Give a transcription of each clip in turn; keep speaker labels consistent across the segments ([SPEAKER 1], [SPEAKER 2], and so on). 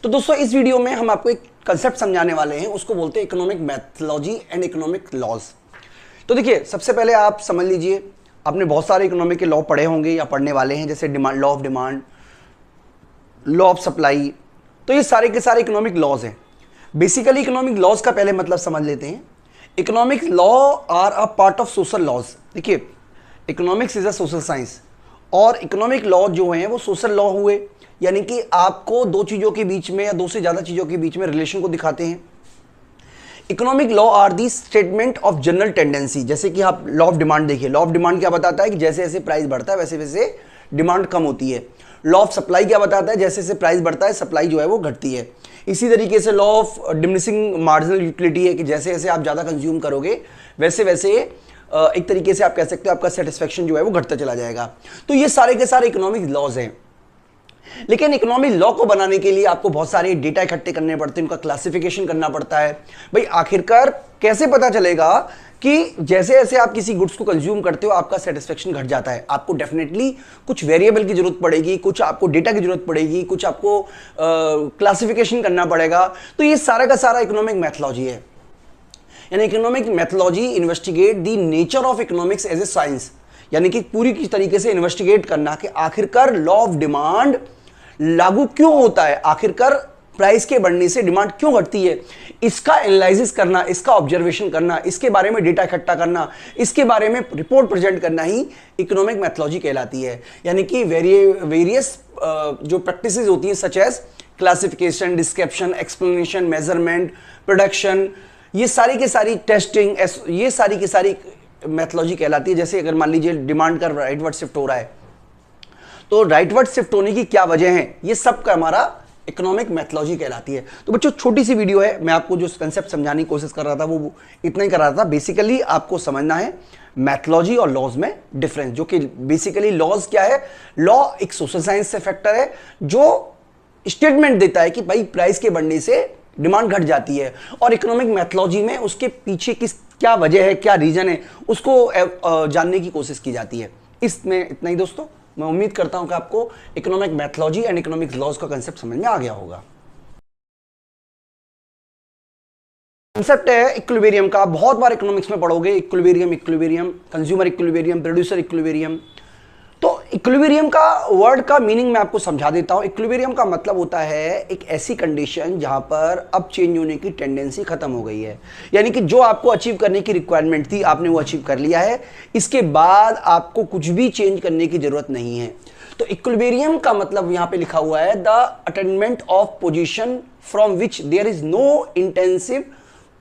[SPEAKER 1] तो दोस्तों इस वीडियो में हम आपको एक कंसेप्ट समझाने वाले हैं, उसको बोलते हैं economic methodology and economic laws. तो देखिए सबसे पहले आप समझ लीजिए, आपने बहुत सारे इकोनॉमिक के लॉ पढ़े होंगे या पढ़ने वाले हैं, जैसे demand, law of demand, law of supply. तो ये सारे के सारे इकोनॉमिक लॉज हैं। बेसिकली इकोनॉमिक लॉज का पहले मतलब समझ लेते हैं। Economic law are a part of social laws. देखिए economics is a social science और इकोनॉमिक लॉ जो हैं वो सोशल लॉ हुए, यानी कि आपको दो चीज़ों के बीच में या दो से ज़्यादा चीज़ों के बीच में रिलेशन को दिखाते हैं। Economic law are the statement of general tendency. जैसे कि आप लॉ ऑफ डिमांड देखिए, लॉ ऑफ डिमांड क्या बताता है कि जैसे जैसे प्राइस बढ़ता है वैसे वैसे डिमांड कम होती है। लॉ ऑफ सप्लाई क्या बताता है, जैसे जैसे प्राइस बढ़ता है सप्लाई जो है वो घटती है। इसी तरीके से law of diminishing marginal utility है कि जैसे जैसे आप ज़्यादा कंज्यूम करोगे वैसे वैसे एक तरीके से आप कह सकते हो आपका सेटिस्फेक्शन जो है वो घटता चला जाएगा। तो ये सारे के सारे इकोनॉमिक लॉज हैं। लेकिन इकोनॉमिक लॉ को बनाने के लिए आपको बहुत सारे डेटा इकट्ठे करने पड़ते हैं, उनका क्लासिफिकेशन करना पड़ता है। भाई आखिरकार कैसे पता चलेगा कि जैसे जैसे आप किसी गुड्स को कंज्यूम करते हो आपका सेटिस्फेक्शन घट जाता है। आपको डेफिनेटली कुछ वेरिएबल की जरूरत पड़ेगी, कुछ आपको डेटा की जरूरत पड़ेगी, कुछ आपको क्लासिफिकेशन करना पड़ेगा। तो ये सारा का सारा इकोनॉमिक मैथोलॉजी है। यानी economic methodology investigate the nature of economics as a science, यानी कि पूरी की तरीके से इन्वेस्टिगेट करना कि आखिरकार लॉ ऑफ डिमांड लागू क्यों होता है, आखिरकार प्राइस के बढ़ने से डिमांड क्यों घटती है, इसका एनालिसिस करना, इसका ऑब्जर्वेशन करना, इसके बारे में डेटा इकट्ठा करना, इसके बारे में रिपोर्ट प्रेजेंट करना ही इकोनॉमिक मैथोलॉजी कहलाती है। यानी कि वेरियस जो प्रैक्टिसेस होती हैं such as classification, description, explanation, measurement, production, ये सारी की सारी टेस्टिंग, ये सारी की सारी मैथोलॉजी कहलाती है। जैसे अगर मान लीजिए डिमांड का राइटवर्ड शिफ्ट हो रहा है तो राइटवर्ड शिफ्ट होने की क्या वजह है, ये सब का हमारा इकोनॉमिक मैथोलॉजी कहलाती है। तो बच्चों छोटी सी वीडियो है, मैं आपको जो कंसेप्ट समझाने की कोशिश कर रहा था वो इतना ही कर रहा था। बेसिकली आपको समझना है मैथोलॉजी और लॉज में डिफरेंस, जो कि बेसिकली लॉज क्या है, लॉ एक सोशल साइंस से फैक्टर है जो स्टेटमेंट देता है कि भाई प्राइस के बढ़ने से डिमांड घट जाती है, और इकोनॉमिक मैथोलॉजी में उसके पीछे क्या वजह है, क्या रीजन है, उसको जानने की कोशिश की जाती है। इसमें इतना ही दोस्तों, मैं उम्मीद करता हूं कि आपको economic methodology and economic laws का कंसेप्ट समझ में आ गया होगा। कंसेप्ट है इक्विलिब्रियम का, बहुत बार इकोनॉमिक्स में पढ़ोगे, equilibrium, consumer equilibrium, producer equilibrium. तो इक्विलिब्रियम का वर्ड का मीनिंग मैं आपको समझा देता हूं। इक्विलिब्रियम का मतलब होता है एक ऐसी कंडीशन जहां पर अब चेंज होने की टेंडेंसी खत्म हो गई है, यानी कि जो आपको अचीव करने की रिक्वायरमेंट थी आपने वो अचीव कर लिया है, इसके बाद आपको कुछ भी चेंज करने की जरूरत नहीं है। तो इक्विलिब्रियम का मतलब यहां पे लिखा हुआ है the attainment of position from which there is no intensive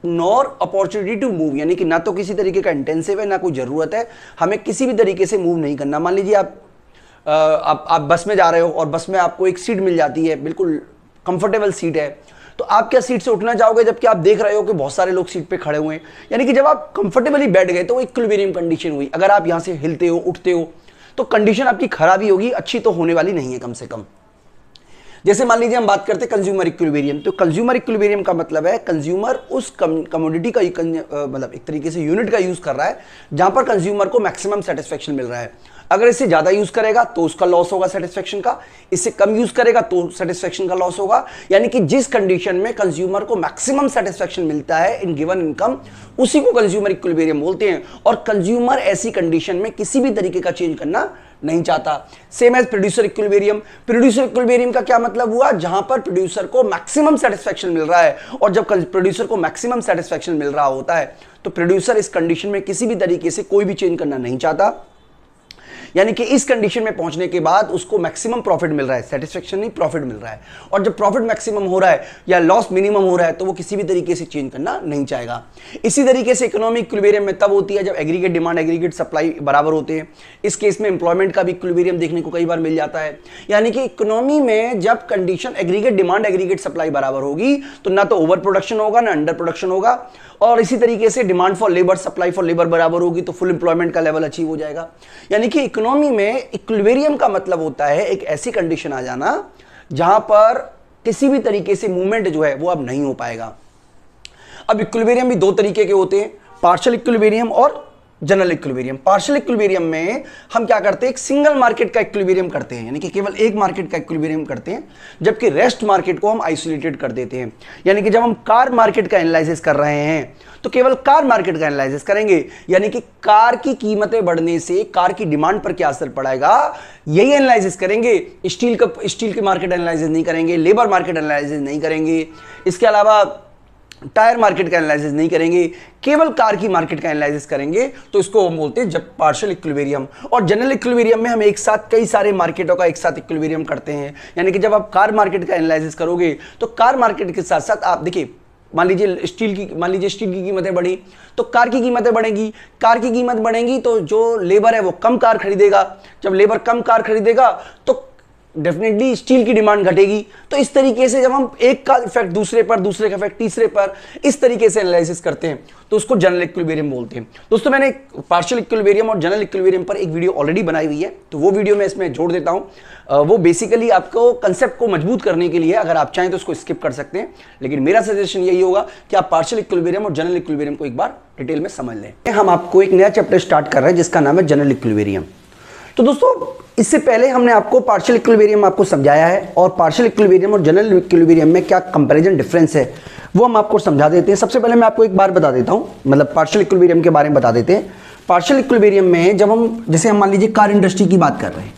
[SPEAKER 1] nor opportunity to move, यानी कि ना तो किसी तरीके का इंटेंसिव है ना कोई जरूरत है हमें किसी भी तरीके से मूव नहीं करना। मान लीजिए आप बस में जा रहे हो और बस में आपको एक सीट मिल जाती है, बिल्कुल कंफर्टेबल सीट है, तो आप क्या सीट से उठना चाहोगे जबकि आप देख रहे हो कि बहुत सारे लोग सीट पे खड़े हुए हैं। यानी कि जब आप कंफर्टेबली बैठ गए तो इक्विलिब्रियम कंडीशन हुई। अगर आप यहां से हिलते हो उठते हो तो कंडीशन आपकी खराब ही होगी, अच्छी तो होने वाली नहीं है कम से कम। जैसे मान लीजिए हम बात करते हैं कंज्यूमर इक्विलिब्रियम, तो कंज्यूमर इक्विलिब्रियम का मतलब है कंज्यूमर उस कमोडिटी का मतलब एक तरीके से यूनिट का यूज कर रहा है जहां पर कंज्यूमर को मैक्सिमम सेटिस्फेक्शन मिल रहा है। अगर इससे ज्यादा यूज करेगा तो उसका लॉस होगा सेटिस्फेक्शन का, इससे कम यूज करेगा तो सेटिस्फेक्शन का लॉस होगा। यानी कि जिस कंडीशन में कंज्यूमर को मैक्सिमम सेटिस्फेक्शन मिलता है इन गिवन इनकम, उसी को कंज्यूमर इक्विलिब्रियम बोलते हैं। और कंज्यूमर ऐसी कंडीशन में किसी भी तरीके का चेंज करना नहीं चाहता। Same as producer equilibrium. Producer equilibrium का क्या मतलब हुआ, जहां पर प्रोड्यूसर को मैक्सिमम सेटिस्फेक्शन मिल रहा है, और जब प्रोड्यूसर को मैक्सिमम सेटिस्फेक्शन मिल रहा होता है तो प्रोड्यूसर इस कंडीशन में किसी भी तरीके से कोई भी चेंज करना नहीं चाहता। यानी कि इस कंडीशन में पहुंचने के बाद उसको मैक्सिमम प्रॉफिट मिल रहा है, सेटिस्फेक्शन नहीं प्रॉफिट मिल रहा है। और जब प्रॉफिट मैक्सिमम हो रहा है या लॉस मिनिमम हो रहा है तो वो किसी भी तरीके से चेंज करना नहीं चाहेगा। इसी तरीके से इकोनॉमिक इक्विलिब्रियम में तब होती है जब एग्रीगेट डिमांड एग्रीगेट सप्लाई बराबर होते हैं। इस केस में एम्प्लॉयमेंट का भी इक्विलिब्रियम देखने को कई बार मिल जाता है। यानी कि इकोनॉमी में जब condition aggregate demand aggregate supply बराबर होगी तो ना तो ओवर प्रोडक्शन होगा ना अंडर प्रोडक्शन होगा, और इसी तरीके से demand for labour supply for labour बराबर होगी तो फुल एम्प्लॉयमेंट का लेवल अचीव हो जाएगा। यानी कि इकोनॉमी में इक्विलिब्रियम का मतलब होता है एक ऐसी कंडीशन आ जाना जहां पर किसी भी तरीके से मूवमेंट जो है वो अब नहीं हो पाएगा। अब इक्विलिब्रियम भी दो तरीके के होते हैं, पार्शियल इक्विलिब्रियम और जनरल इक्विलिब्रियम। पार्शियल इक्विलिब्रियम में हम क्या करते हैं, एक सिंगल मार्केट का इक्विलिब्रियम करते हैं, यानी कि केवल एक मार्केट का इक्विलिब्रियम करते हैं, जबकि रेस्ट मार्केट को हम आइसोलेटेड कर देते हैं। यानी कि जब हम कार मार्केट का एनालिसिस कर रहे हैं तो केवल कार मार्केट का एनालिसिस करेंगे, यानी कि कार की कीमतें बढ़ने से कार की डिमांड पर क्या असर पड़ेगा, यही एनालिसिस करेंगे। स्टील की मार्केट एनालिसिस नहीं करेंगे, लेबर मार्केट एनालिसिस नहीं करेंगे, इसके अलावा टायर मार्केट का एनालिसिस नहीं करेंगे, केवल कार की मार्केट का एनालिसिस करेंगे। तो इसको हम बोलते हैं जब पार्शियल इक्विलिब्रियम। और जनरल इक्विलिब्रियम में हम एक साथ कई सारे मार्केटों का एक साथ इक्विलिब्रियम करते हैं, यानी कि जब आप कार मार्केट का एनालिसिस करोगे तो कार मार्केट के साथ साथ आप देखिए, मान लीजिए स्टील की कीमतें बढ़ी तो कार की कीमतें बढ़ेंगी, कार की कीमत बढ़ेंगी तो जो लेबर है वो कम कार खरीदेगा, जब लेबर कम कार खरीदेगा तो डेफिनेटली स्टील की डिमांड घटेगी। तो इस तरीके से जब हम एक का इफेक्ट दूसरे पर, दूसरे का इफेक्ट तीसरे पर, इस तरीके से एनालिसिस करते हैं तो उसको जनरल इक्विलिब्रियम बोलते हैं। दोस्तों मैंने पार्शियल इक्विलिब्रियम और जनरल इक्विलिब्रियम पर एक वीडियो ऑलरेडी बनाई हुई है, तो वो वीडियो मैं इसमें जोड़ देता हूं। वो बेसिकली आपको कंसेप्ट को मजबूत करने के लिए, अगर आप चाहें तो उसको स्किप कर सकते हैं, लेकिन मेरा सजेशन यही होगा कि आप पार्शियल इक्विलिब्रियम और जनरल इक्विलिब्रियम को एक बार डिटेल में समझ लें। हम आपको एक नया चैप्टर स्टार्ट कर रहे हैं जिसका नाम है जनरल इक्विलिब्रियम। तो दोस्तों इससे पहले हमने आपको पार्शियल इक्विलिब्रियम आपको समझाया है, और पार्शियल इक्विलिब्रियम और जनरल इक्विलिब्रियम में क्या कंपैरिजन डिफरेंस है वो हम आपको समझा देते हैं। सबसे पहले मैं आपको एक बार बता देता हूं, मतलब पार्शियल इक्विलिब्रियम के बारे में बता देते हैं। पार्शियल इक्विलिब्रियम में जब हम, जैसे हम मान लीजिए कार इंडस्ट्री की बात कर रहे हैं,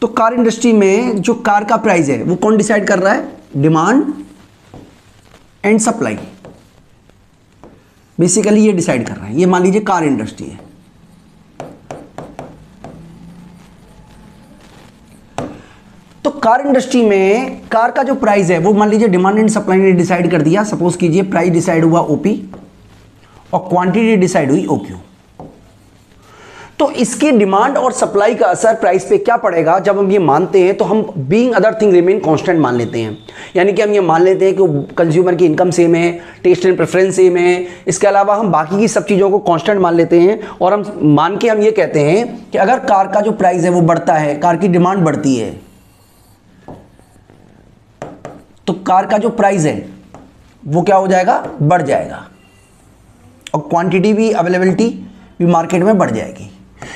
[SPEAKER 1] तो कार इंडस्ट्री में जो कार का प्राइस है वो कौन डिसाइड कर रहा है, डिमांड एंड सप्लाई, बेसिकली ये डिसाइड कर रहा है। ये मान लीजिए कार इंडस्ट्री है, तो कार इंडस्ट्री में कार का जो प्राइस है वो मान लीजिए डिमांड एंड सप्लाई ने डिसाइड कर दिया। सपोज कीजिए प्राइस डिसाइड हुआ ओपी और क्वांटिटी डिसाइड हुई ओक्यू। तो इसकी डिमांड और सप्लाई का असर प्राइस पे क्या पड़ेगा, जब हम ये मानते हैं तो हम being other thing remain constant मान लेते हैं। यानी कि हम ये मान लेते हैं कि कंज्यूमर की इनकम सेम है, टेस्ट एंड प्रेफरेंस सेम है, इसके अलावा हम बाकी की सब चीज़ों को कांस्टेंट मान लेते हैं, और हम मान के हम ये कहते हैं कि अगर कार का जो प्राइस है वो बढ़ता है, कार की डिमांड बढ़ती है, तो कार का जो प्राइस है वो क्या हो जाएगा, बढ़ जाएगा, और क्वांटिटी भी, अवेलेबिलिटी भी मार्केट में बढ़ जाएगी।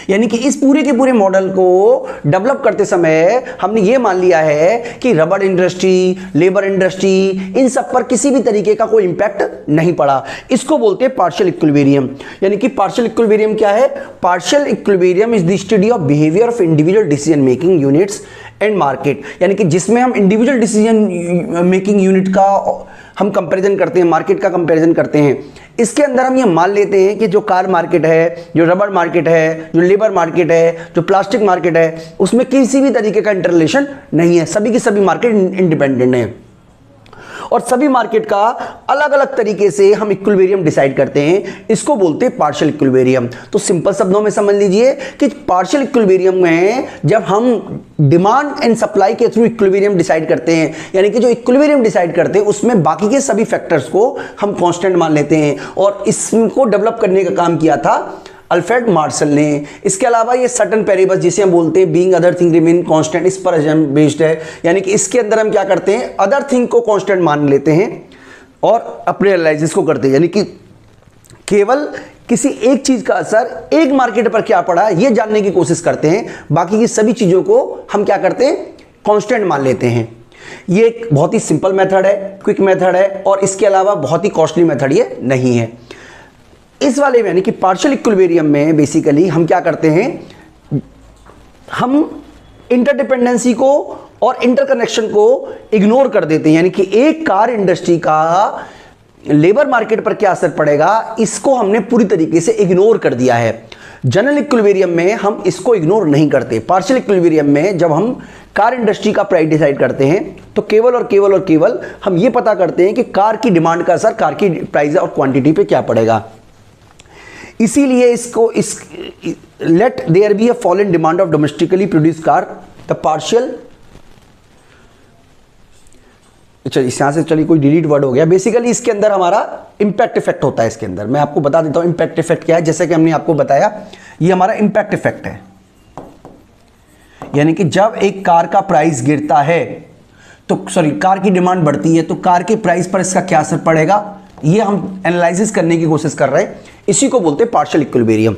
[SPEAKER 1] यानी कि इस पूरे के पूरे मॉडल को डेवलप करते समय हमने ये मान लिया है कि रबड़ इंडस्ट्री, लेबर इंडस्ट्री, इन सब पर किसी भी तरीके का कोई इंपैक्ट नहीं पड़ा। इसको बोलते हैं पार्शियल इक्विलिब्रियम। यानी कि पार्शियल इक्विलिब्रियम क्या है, partial equilibrium is the study of behaviour of individual decision making units and market. यानी कि जिसमें हम इंडिविजुअल डिसीजन मेकिंग यूनिट का हम कंपैरिजन करते हैं, मार्केट का कंपैरिजन करते हैं। इसके अंदर हम ये मान लेते हैं कि जो कार मार्केट है, जो रबड़ मार्केट है, जो लेबर मार्केट है, जो प्लास्टिक मार्केट है, उसमें किसी भी तरीके का इंटररिलेशन नहीं है। सभी की सभी मार्केट इंडिपेंडेंट है, और सभी मार्केट का अलग अलग तरीके से हम इक्विलिब्रियम डिसाइड करते हैं। इसको बोलते हैं पार्शियल इक्विलिब्रियम। तो सिंपल शब्दों में समझ लीजिए कि पार्शियल इक्विलिब्रियम में जब हम डिमांड एंड सप्लाई के थ्रू इक्विलिब्रियम डिसाइड करते हैं, यानी कि जो इक्विलिब्रियम डिसाइड करते हैं उसमें बाकी के सभी फैक्टर्स को हम कांस्टेंट मान लेते हैं, और इसको डेवलप करने का काम किया था अल्फ्रेड मार्शल ने। इसके अलावा ये सर्टेन वेरिएबल्स जिसे हम बोलते हैं being other thing remain constant, इस पर बेस्ड है। यानी कि इसके अंदर हम क्या करते हैं, अदर थिंग को कांस्टेंट मान लेते हैं और अपने एनालिसिस को करते हैं। यानी कि केवल किसी एक चीज का असर एक मार्केट पर क्या पड़ा ये जानने की कोशिश करते हैं, बाकी की सभी चीजों को हम क्या करते हैं, कांस्टेंट मान लेते हैं। ये एक बहुत ही सिंपल मेथड है, क्विक मेथड है, और इसके अलावा बहुत ही कॉस्टली मेथड ये नहीं है। इस वाले में यानी कि पार्शियल इक्विलिब्रियम में बेसिकली हम क्या करते हैं, हम इंटरडिपेंडेंसी को और इंटरकनेक्शन को इग्नोर कर देते हैं। यानी कि एक कार इंडस्ट्री का लेबर मार्केट पर क्या असर पड़ेगा, इसको हमने पूरी तरीके से इग्नोर कर दिया है। जनरल इक्विलिब्रियम में हम इसको इग्नोर नहीं करते। पार्शियल इक्विलिब्रियम में जब हम कार इंडस्ट्री का प्राइस डिसाइड करते हैं तो केवल और केवल और केवल हम ये पता करते हैं कि कार की डिमांड का असर कार की प्राइस और क्वांटिटी पे क्या पड़ेगा। इसीलिए इसको let there be a fall in demand of domestically produce car the partial, चलिए यहां से चलिए कोई डिलीट वर्ड हो गया। बेसिकली इसके अंदर हमारा इंपैक्ट इफेक्ट होता है। इसके अंदर मैं आपको बता देता हूं इंपैक्ट इफेक्ट क्या है। जैसे कि हमने आपको बताया ये हमारा इंपैक्ट इफेक्ट है, यानी कि जब एक कार का प्राइस गिरता है तो कार की डिमांड बढ़ती है तो कार के प्राइस पर इसका क्या असर पड़ेगा, ये हम एनालिसिस करने की कोशिश कर रहे हैं। इसी को बोलते हैं पार्शियल इक्विलिब्रियम।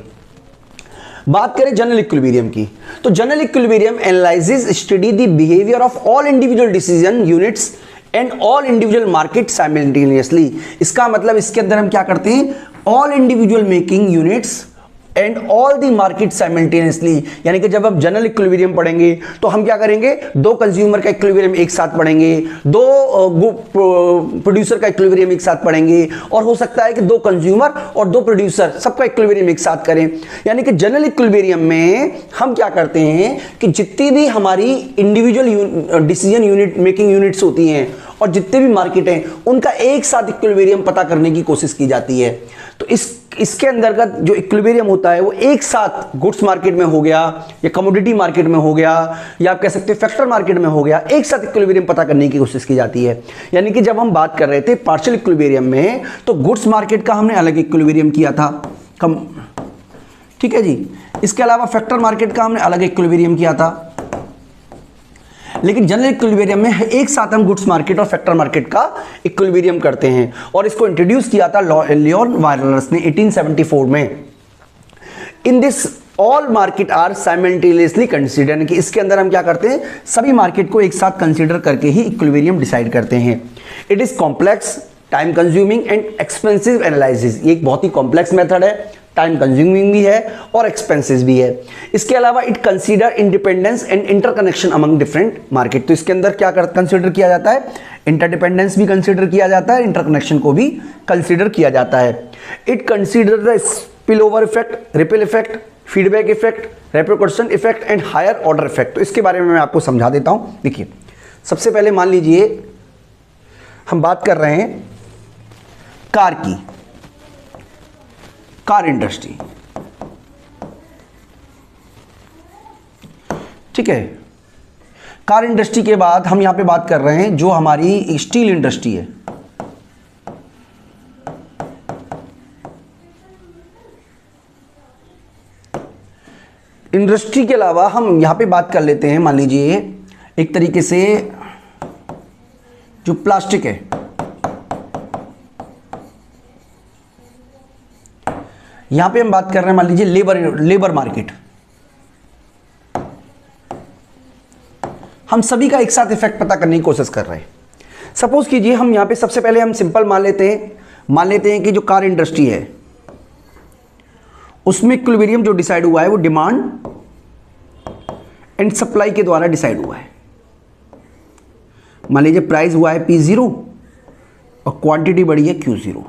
[SPEAKER 1] बात करें जनरल इक्विलिब्रियम की, तो general equilibrium analyses study the behaviour of all individual decision units and all individual market simultaneously. इसका मतलब इसके अंदर हम क्या करते हैं, all individual making units and all the market simultaneously. यानी कि जब आप जनरल इक्विलिब्रियम पढ़ेंगे तो हम क्या करेंगे, दो कंज्यूमर का इक्विलिब्रियम एक साथ पढ़ेंगे, दो प्रोड्यूसर का इक्विलिब्रियम एक साथ पढ़ेंगे, और हो सकता है कि दो कंज्यूमर और दो प्रोड्यूसर सबका इक्विलिब्रियम एक साथ करें। यानी कि जनरल इक्विलिब्रियम में हम क्या करते हैं कि जितनी भी हमारी individual decision unit making units होती हैं और जितने भी मार्केट हैं उनका एक साथ इक्विलिब्रियम पता करने की कोशिश की जाती है। तो इसके अंदर का जो इक्विलिब्रियम होता है वो एक साथ गुड्स मार्केट में हो गया या कमोडिटी मार्केट में हो गया या आप कह सकते हैं फैक्टर मार्केट में हो गया, एक साथ इक्विलिब्रियम पता करने की कोशिश की जाती है। यानी कि जब हम बात कर रहे थे पार्शियल इक्विलिब्रियम में, तो गुड्स मार्केट का हमने अलग इक्विलिब्रियम किया था, ठीक है जी। इसके अलावा फैक्टर मार्केट का हमने अलग इक्विलिब्रियम किया था। लेकिन जनरल इक्विलिब्रियम में एक साथ हम गुड्स मार्केट और फैक्टर मार्केट का इक्विलिब्रियम करते हैं, और इसको इंट्रोड्यूस किया था लियोन वायरलेस ने 1874 में। In this all market are simultaneously consider, कि इसके अंदर हम क्या करते हैं, सभी मार्केट को एक साथ कंसीडर करके ही इक्विलिब्रियम डिसाइड करते हैं। It is complex, time consuming and expensive analysis. ये एक बहुत ही कॉम्प्लेक्स मेथड है, टाइम कंज्यूमिंग भी है और एक्सपेंसिव भी है। इसके अलावा it consider independence and interconnection among different market. तो इसके अंदर क्या कंसीडर किया जाता है, इंटरडिपेंडेंस भी कंसीडर किया जाता है, इंटरकनेक्शन को भी कंसीडर किया जाता है। It consider the spill over effect, ripple effect, feedback effect, repercussion effect and higher order effect. तो इसके बारे में मैं आपको समझा देता हूं। देखिए, सबसे पहले मान लीजिए हम बात कर रहे हैं कार की, कार इंडस्ट्री, ठीक है। कार इंडस्ट्री के बाद हम यहां पे बात कर रहे हैं जो हमारी स्टील इंडस्ट्री है। इंडस्ट्री के अलावा हम यहां पे बात कर लेते हैं, मान लीजिए एक तरीके से जो प्लास्टिक है, यहां पे हम बात कर रहे हैं मान लीजिए लेबर मार्केट। हम सभी का एक साथ इफेक्ट पता करने की कोशिश कर रहे हैं। सपोज कीजिए हम यहां पे सबसे पहले हम सिंपल मान लेते हैं कि जो कार इंडस्ट्री है उसमें इक्विलिब्रियम जो डिसाइड हुआ है वो डिमांड एंड सप्लाई के द्वारा डिसाइड हुआ है। मान लीजिए प्राइस हुआ है P0 और क्वांटिटी बढ़ी है Q0।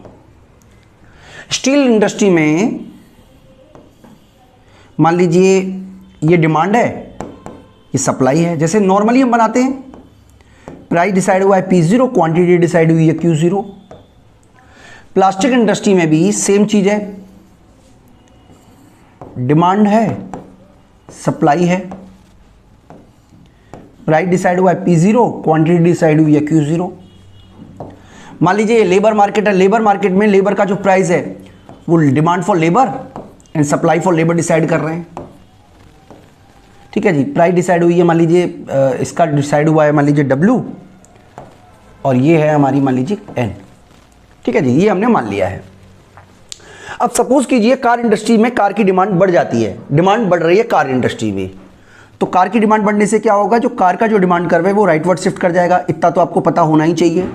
[SPEAKER 1] स्टील इंडस्ट्री में मान लीजिए ये डिमांड है, ये सप्लाई है। जैसे नॉर्मली हम बनाते हैं, प्राइस डिसाइड हुआ है P0, क्वांटिटी डिसाइड हुई है Q0। प्लास्टिक इंडस्ट्री में भी सेम चीज है, डिमांड है, सप्लाई है, प्राइस डिसाइड हुआ है P0, क्वांटिटी डिसाइड हुई है Q0। मान लीजिए लेबर मार्केट है, लेबर मार्केट में लेबर का जो प्राइस है वो demand for labour and supply for labour decide कर रहे हैं, ठीक है जी। प्राइस डिसाइड हुई है, मान लीजिए इसका डिसाइड हुआ है मान लीजिए W और ये है हमारी मान लीजिए N, ठीक है जी, ये हमने मान लिया है। अब सपोज कीजिए कार इंडस्ट्री में कार की डिमांड बढ़ जाती है, डिमांड बढ़ रही है कार इंडस्ट्री में, तो कार की डिमांड बढ़ने से क्या होगा, जो कार का जो डिमांड कर्व है वो राइटवर्ड शिफ्ट कर जाएगा। इतना तो आपको पता होना ही चाहिए,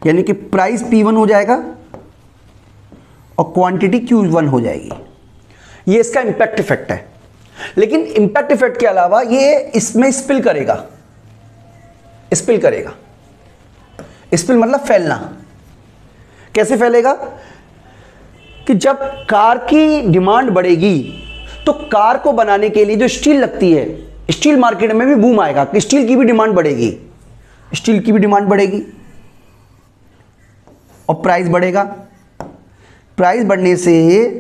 [SPEAKER 1] यानी कि प्राइस P1 हो जाएगा और क्वांटिटी Q1 हो जाएगी। ये इसका इंपैक्ट इफेक्ट है। लेकिन इंपैक्ट इफेक्ट के अलावा ये इसमें स्पिल करेगा, स्पिल करेगा, स्पिल मतलब फैलना। कैसे फैलेगा कि जब कार की डिमांड बढ़ेगी तो कार को बनाने के लिए जो स्टील लगती है, स्टील मार्केट में भी बूम आएगा कि स्टील की भी डिमांड बढ़ेगी, स्टील की भी डिमांड बढ़ेगी और प्राइस बढ़ेगा। प्राइस बढ़ने से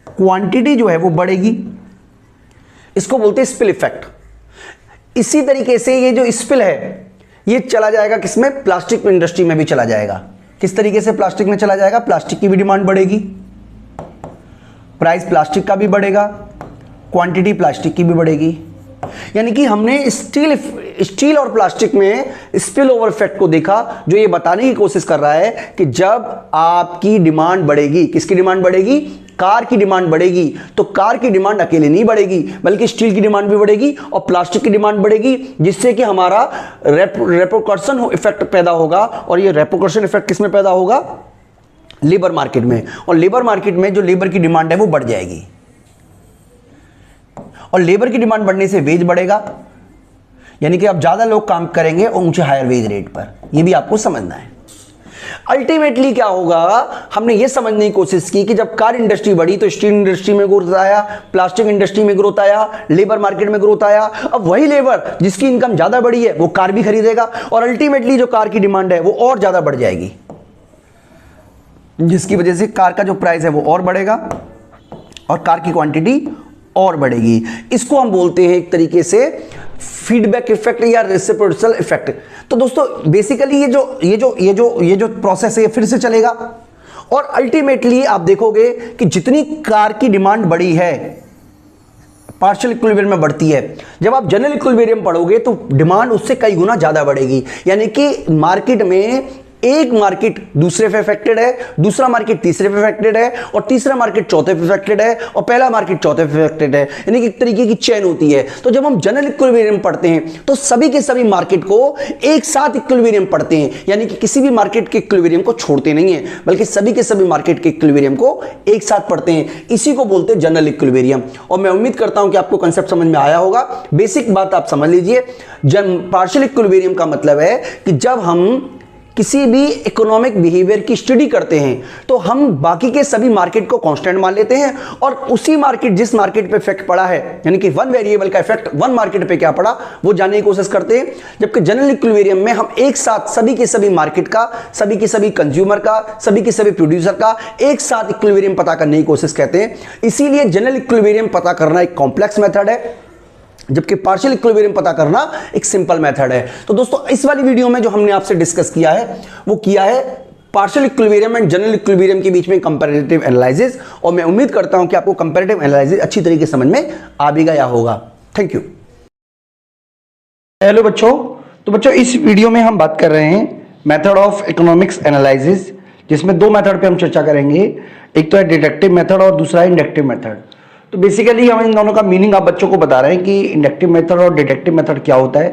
[SPEAKER 1] क्वांटिटी जो है वो बढ़ेगी, इसको बोलते हैं स्पिल इफेक्ट। इसी तरीके से ये जो स्पिल है ये चला जाएगा किसमें, प्लास्टिक इंडस्ट्री में भी चला जाएगा। किस तरीके से प्लास्टिक में चला जाएगा, प्लास्टिक की भी डिमांड बढ़ेगी, प्राइस प्लास्टिक का भी बढ़ेगा, क्वांटिटी प्लास्टिक की भी बढ़ेगी। यानी कि हमने स्टील स्टील और प्लास्टिक में स्पिल ओवर इफेक्ट को देखा, जो ये बताने की कोशिश कर रहा है कि जब आपकी डिमांड बढ़ेगी, किसकी डिमांड बढ़ेगी, कार की डिमांड बढ़ेगी, तो कार की डिमांड अकेले नहीं बढ़ेगी बल्कि स्टील की डिमांड भी बढ़ेगी और प्लास्टिक की डिमांड बढ़ेगी, जिससे कि हमारा रेपोकर्सन इफेक्ट पैदा होगा। और ये रेपोकर्सन इफेक्ट किस में पैदा होगा, लेबर मार्केट में। और लेबर मार्केट में जो लेबर की डिमांड है वो बढ़ जाएगी, और लेबर की डिमांड बढ़ने से वेज बढ़ेगा, यानी कि अब ज्यादा लोग काम करेंगे और ऊंचे हायर वेज रेट पर। यह भी आपको समझना है। अल्टीमेटली क्या होगा, हमने यह समझने की कोशिश की कि जब कार इंडस्ट्री बढ़ी तो स्टील इंडस्ट्री में ग्रोथ आया, प्लास्टिक इंडस्ट्री में ग्रोथ आया, लेबर मार्केट में ग्रोथ आया। अब वही लेबर जिसकी इनकम ज्यादा बढ़ी है वो कार भी खरीदेगा, और अल्टीमेटली जो कार की डिमांड है वो और ज्यादा बढ़ जाएगी, जिसकी वजह से कार का जो प्राइस है वो और बढ़ेगा और कार की क्वांटिटी और बढ़ेगी। इसको हम बोलते हैं एक तरीके से फीडबैक इफेक्ट या रेसिप्रोकल इफेक्ट। तो दोस्तों बेसिकली ये जो प्रोसेस है फिर से चलेगा, और अल्टीमेटली आप देखोगे कि जितनी कार की डिमांड बढ़ी है पार्शियल इक्विलिब्रियम में बढ़ती है, जब आप जनरल इक्विलिब्रियम पढ़ोगे तो डिमांड उससे कई गुना ज्यादा बढ़ेगी। यानी कि मार्केट में एक मार्केट दूसरे पे अफेक्टेड है, दूसरा मार्केट तीसरे पे अफेक्टेड है, और तीसरा मार्केट चौथे पे अफेक्टेड है, और पहला मार्केट चौथे पे अफेक्टेड है। यानी कि एक तरीके की चेन होती है। तो जब हम जनरल इक्विलिब्रियम पढ़ते हैं तो सभी के सभी मार्केट को एक साथ इक्विलिब्रियम पढ़ते हैं, यानी कि किसी भी मार्केट के इक्विलिब्रियम को छोड़ते नहीं है, बल्कि सभी के सभी मार्केट के इक्विलिब्रियम को एक साथ पढ़ते हैं। इसी को बोलते हैं जनरल इक्विलिब्रियम। और मैं उम्मीद करता हूं कि आपको कंसेप्ट समझ में आया होगा। बेसिक बात आप समझ लीजिए, पार्शियल इक्विलिब्रियम का मतलब है कि जब हम किसी भी इकोनॉमिक बिहेवियर की स्टडी करते हैं तो हम बाकी के सभी मार्केट को कांस्टेंट मान लेते हैं, और उसी मार्केट जिस मार्केट पे इफेक्ट पड़ा है, यानी कि वन वेरिएबल का इफेक्ट वन मार्केट पे क्या पड़ा वो जानने की कोशिश करते हैं। जबकि जनरल इक्विलिब्रियम में हम एक साथ सभी के सभी मार्केट का, सभी के सभी कंज्यूमर का, सभी के सभी प्रोड्यूसर का एक साथ इक्विलिब्रियम पता करने की कोशिश करते हैं। इसीलिए जनरल इक्विलिब्रियम पता करना एक कॉम्प्लेक्स मेथड है, जबकि पार्शियल इक्विलिब्रियम पता करना एक सिंपल मेथड है। तो दोस्तों इस वाली वीडियो में जो हमने आपसे डिस्कस किया है वो किया है partial equilibrium and general equilibrium के बीच में कंपैरेटिव एनालिसिस, और मैं उम्मीद करता हूं कि आपको कंपैरेटिव एनालिसिस अच्छी तरीके से समझ में आ भी गया होगा। Thank you. हेलो बच्चों, तो बच्चों इस वीडियो में हम बात कर रहे हैं मेथड ऑफ इकोनॉमिक्स एनालिसिस, जिसमें दो मेथड पे हम चर्चा करेंगे। एक तो है डिडक्टिव मेथड और दूसरा है इंडक्टिव मेथड। तो बेसिकली हम इन दोनों का मीनिंग आप बच्चों को बता रहे हैं कि इंडक्टिव मेथड और डिडक्टिव मेथड क्या होता है,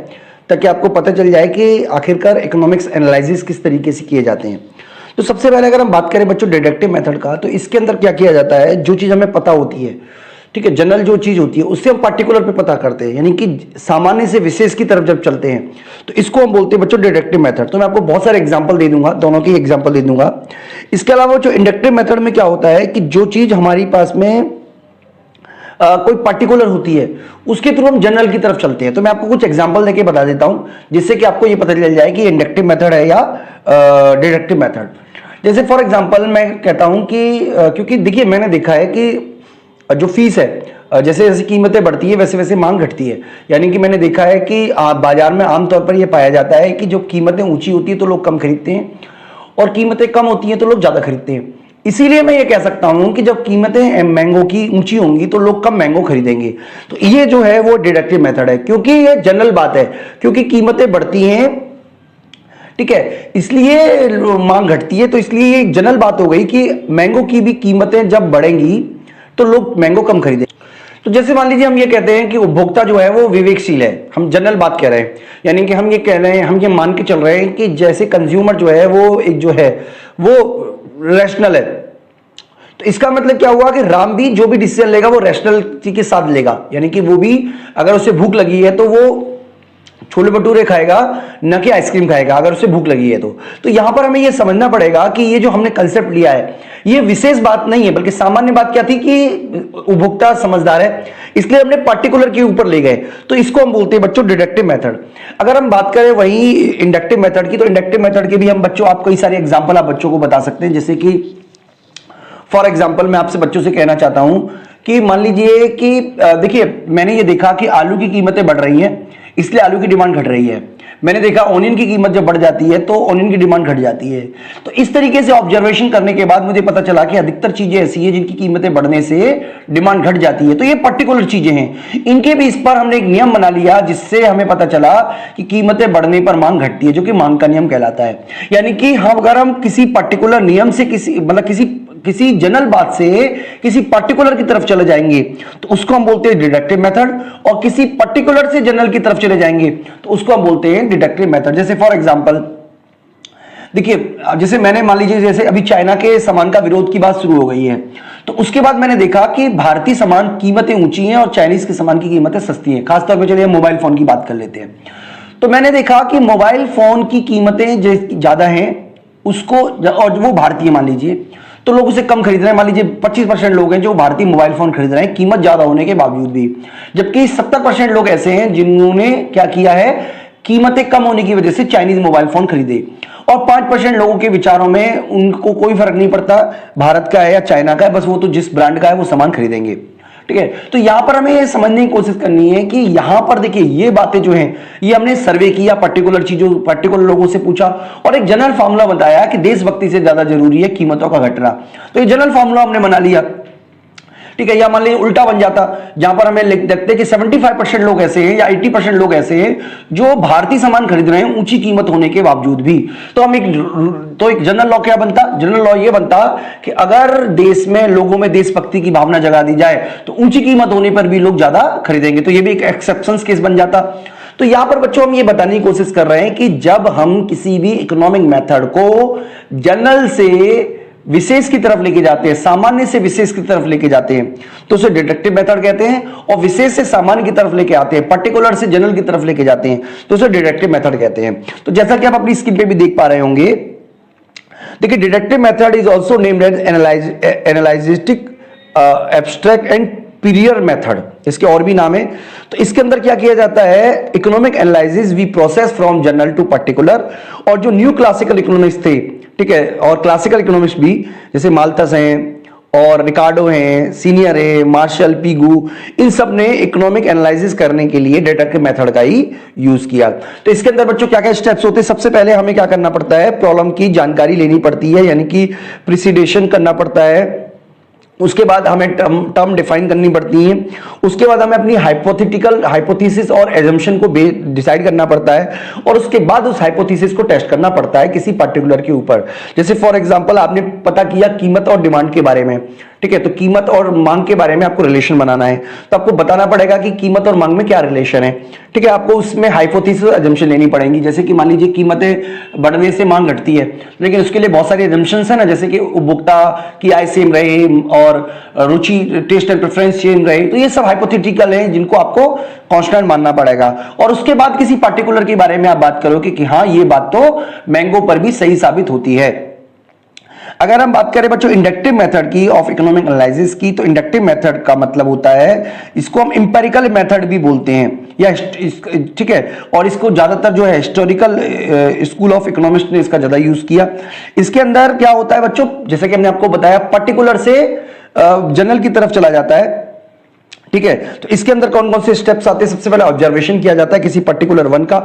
[SPEAKER 1] ताकि आपको पता चल जाए कि आखिरकार इकोनॉमिक्स एनालिसिस किस तरीके से किए जाते हैं। तो सबसे पहले अगर हम बात करें बच्चों डिडक्टिव मेथड का, तो इसके अंदर क्या किया जाता है, जो चीज़ हमें पता होती है, ठीक है, जनरल जो चीज़ होती है उससे हम पार्टिकुलर पे पता करते हैं, यानी कि सामान्य से विशेष की तरफ जब चलते हैं तो इसको हम बोलते हैं बच्चों डिडक्टिव मेथड। तो मैं आपको बहुत सारे एग्जाम्पल दे दूंगा, दोनों की एग्जाम्पल दे दूंगा। इसके अलावा जो इंडक्टिव मेथड में क्या होता है कि जो चीज़ हमारी पास में कोई पर्टिकुलर होती है उसके थ्रू हम जनरल की तरफ चलते हैं। तो मैं आपको कुछ एग्जांपल देके बता देता हूं, जिससे कि आपको ये पता चल जाए कि इंडक्टिव मेथड है या डिडक्टिव मेथड। जैसे फॉर एग्जांपल मैं कहता हूं कि क्योंकि देखिए मैंने देखा है कि जो फीस है, जैसे जैसे कीमतें बढ़ती है वैसे वैसे मांग घटती है। यानी कि मैंने देखा है कि बाजार में आमतौर पर यह पाया जाता है कि जो कीमतें ऊंची होती है तो लोग कम खरीदते हैं, और कीमतें कम होती हैं तो लोग ज्यादा खरीदते हैं। इसीलिए मैं ये कह सकता हूं कि जब कीमतें मैंगो की ऊंची होंगी तो लोग कम मैंगो खरीदेंगे। तो ये जो है वो डिडक्टिव मेथड है, क्योंकि ये जनरल बात है, क्योंकि कीमतें बढ़ती हैं, ठीक है, इसलिए मांग घटती है। तो इसलिए ये जनरल बात हो गई कि मैंगो की भी कीमतें जब बढ़ेंगी तो लोग मैंगो कम खरीदेंगे। तो जैसे मान लीजिए हम ये कहते हैं कि उपभोक्ता जो है वो विवेकशील है, हम जनरल बात कह रहे हैं, यानी कि हम ये कह रहे हैं, हम ये मान के चल रहे हैं कि जैसे कंज्यूमर जो है वो एक जो है वो रैशनल है। तो इसका मतलब क्या हुआ कि राम भी जो भी डिसीजन लेगा वो रैशनल के साथ लेगा, यानी कि वो भी अगर उसे भूख लगी है तो वो छोले भटूरे खाएगा, न कि आइसक्रीम खाएगा अगर उसे भूख लगी है तो यहां पर हमें यह समझना पड़ेगा कि ये जो हमने कंसेप्ट लिया है ये विशेष बात नहीं है, बल्कि सामान्य बात क्या थी कि उपभोक्ता समझदार है, इसलिए हमने पार्टिकुलर के ऊपर ले गए। तो इसको हम बोलते हैं बच्चों डिडक्टिव मेथड। अगर हम बात करें वही इंडक्टिव मेथड की, तो इंडक्टिव मेथड के भी हम बच्चों आप कई सारे एग्जाम्पल आप बच्चों को बता सकते हैं। जैसे कि फॉर एग्जाम्पल मैं आपसे बच्चों से कहना चाहता हूं कि मान लीजिए कि देखिए मैंने ये देखा कि आलू की कीमतें बढ़ रही हैं, इसलिए आलू की डिमांड घट रही है।
[SPEAKER 2] मैंने देखा ऑनियन की कीमत जब बढ़ जाती है तो ऑनियन की डिमांड घट जाती है। तो इस तरीके से ऑब्जर्वेशन करने के बाद मुझे पता चला कि अधिकतर चीजें ऐसी है जिनकी कीमतें बढ़ने से डिमांड घट जाती है। तो ये पर्टिकुलर चीजें हैं, इनके भी इस पर हमने एक नियम बना लिया जिससे हमें पता चला कि कीमतें बढ़ने पर मांग घटती है, जो कि मांग का नियम कहलाता है। यानी कि अगर हम किसी पर्टिकुलर नियम से किसी जनरल बात से किसी पर्टिकुलर की तरफ चले जाएंगे तो उसको हम बोलते हैं डिडक्टिव मेथड, और किसी पर्टिकुलर से जनरल की तरफ चले जाएंगे तो उसको हम बोलते हैं डिडक्टिव मेथड। जैसे फॉर एग्जांपल देखिए, जैसे मैंने मान लीजिए जैसे अभी चाइना के सामान का विरोध की बात शुरू हो गई है, तो उसके बाद मैंने देखा कि भारतीय सामान कीमतें ऊंची हैं और चाइनीज के सामान की कीमतें सस्ती हैं। खासतौर पर चलिए मोबाइल फोन की बात कर लेते हैं। तो मैंने देखा कि मोबाइल फोन की कीमतें ज्यादा हैं उसको, और वो भारतीय मान लीजिए, तो लोग उसे कम खरीद रहे हैं। मान लीजिए 25% लोग हैं जो भारतीय मोबाइल फोन खरीद रहे हैं कीमत ज्यादा होने के बावजूद भी, जबकि 70% लोग ऐसे हैं जिन्होंने क्या किया है, कीमतें कम होने की वजह से चाइनीज मोबाइल फोन खरीदे। और 5% लोगों के विचारों में उनको कोई फर्क नहीं पड़ता भारत का है या चाइना का है, बस वो तो जिस ब्रांड का है वो सामान खरीदेंगे। ठीक है, तो यहां पर हमें ये समझने की कोशिश करनी है कि यहां पर देखिए ये बातें जो हैं ये हमने सर्वे किया, पर्टिकुलर लोगों से पूछा और एक जनरल फार्मूला बताया कि देशभक्ति से ज्यादा जरूरी है कीमतों का घटना। तो ये जनरल फार्मूला हमने बना लिया। ठीक है, या मान लीजिए उल्टा बन जाता, जहां पर हमें लिख देते कि 75% लोग ऐसे हैं या 80% लोग ऐसे हैं जो भारतीय सामान खरीद रहे हैं ऊंची कीमत होने के बावजूद भी। तो हम एक जनरल लॉ क्या बनता, जनरल लॉ ये बनता कि अगर देश में लोगों में देशभक्ति की भावना जगा दी जाए तो ऊंची कीमत होने पर भी लोग ज्यादा खरीदेंगे। तो ये भी एक एक्सेप्शन केस बन जाता। तो यहां पर बच्चों हम ये बताने की कोशिश कर रहे हैं कि जब हम किसी भी इकोनॉमिक मेथड को जनरल से विशेष की तरफ लेके जाते हैं, सामान्य से विशेष की तरफ लेके जाते हैं, तो उसे डिडक्टिव मेथड कहते हैं, और विशेष से सामान्य की तरफ लेके आते हैं, पर्टिकुलर से जनरल की तरफ लेके जाते हैं, तो उसे डिडक्टिव मेथड कहते हैं। तो जैसा कि आप अपनी स्क्रीन पे भी देख पा रहे होंगे, देखिए deductive method is also named as analytic abstract and priori method, इसके और भी नाम है। तो इसके अंदर क्या किया जाता है, economic analysis we process from general to particular, और जो न्यू क्लासिकल इकोनॉमिक्स थे, ठीक है, और क्लासिकल इकोनॉमिक्स भी जैसे माल्थस हैं और रिकार्डो हैं, सीनियर है, मार्शल, पीगू, इन सब ने इकोनॉमिक एनालिसिस करने के लिए डिडक्टिव मेथड का ही यूज किया। तो इसके अंदर बच्चों क्या क्या स्टेप्स होते हैं, सबसे पहले हमें क्या करना पड़ता है, प्रॉब्लम की जानकारी लेनी पड़ती है, यानी कि प्रिसिडेशन करना पड़ता है। उसके बाद हमें टर्म डिफाइन करनी पड़ती है। उसके बाद हमें अपनी हाइपोथेसिस और एजम्पशन को डिसाइड करना पड़ता है, और उसके बाद उस हाइपोथेसिस को टेस्ट करना पड़ता है किसी पर्टिकुलर के ऊपर। जैसे फॉर एग्जांपल आपने पता किया कीमत और डिमांड के बारे में, ठीक है, तो कीमत और मांग के बारे में आपको रिलेशन बनाना है, तो आपको बताना पड़ेगा कि कीमत और मांग में क्या रिलेशन है। ठीक है, आपको उसमें हाइपोथेसिस और एजम्पशन लेनी पड़ेगी। जैसे कि मान लीजिए कीमतें बढ़ने से मांग घटती है, लेकिन उसके लिए बहुत सारी एजम्पशंस है ना, जैसे कि उपभोक्ता की आय सेम रहे और रुचि, टेस्ट एंड प्रेफरेंस सेम रहे, तो ये सब हाइपोथेटिकल हैं जिनको आपको कांस्टेंट मानना पड़ेगा। और उसके बाद किसी पर्टिकुलर के बारे में आप बात करोगे कि हाँ ये बात तो मैंगो पर भी सही साबित होती है। अगर हम बात करें बच्चों इंडक्टिव मेथड की, ऑफ इकोनॉमिक एनालिसिस की, तो इंडक्टिव मेथड का मतलब होता है, इसको हम इंपेरिकल मेथड भी बोलते हैं, या ठीक है, और इसको ज्यादातर जो है हिस्टोरिकल स्कूल ऑफ इकोनॉमिक्स ने इसका ज्यादा यूज किया। इसके अंदर क्या होता है बच्चों, जैसे कि हमने आपको बताया पर्टिकुलर से जनरल की तरफ चला जाता है। ठीक है, तो इसके अंदर कौन कौन से स्टेप्स आते हैं, सबसे पहले ऑब्जर्वेशन किया जाता है किसी पर्टिकुलर वन का,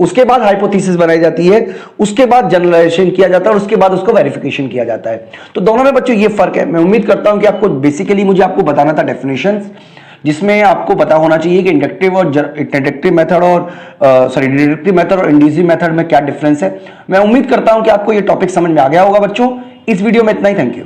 [SPEAKER 2] उसके बाद हाइपोथेसिस बनाई जाती है, उसके बाद जनरलाइजेशन किया जाता है, और उसके बाद उसको वेरिफिकेशन किया जाता है। तो दोनों में बच्चों ये फर्क है। मैं उम्मीद करता हूं कि आपको बेसिकली मुझे आपको बताना था डेफिनेशंस, जिसमें आपको पता होना चाहिए कि इंडक्टिव और डिडक्टिव मेथड और डिडक्टिव मेथड और इंड्यूसिव मेथड में क्या डिफरेंस है। मैं उम्मीद करता हूं कि आपको ये टॉपिक समझ में आ गया होगा बच्चों। इस वीडियो में इतना ही, थैंक यू।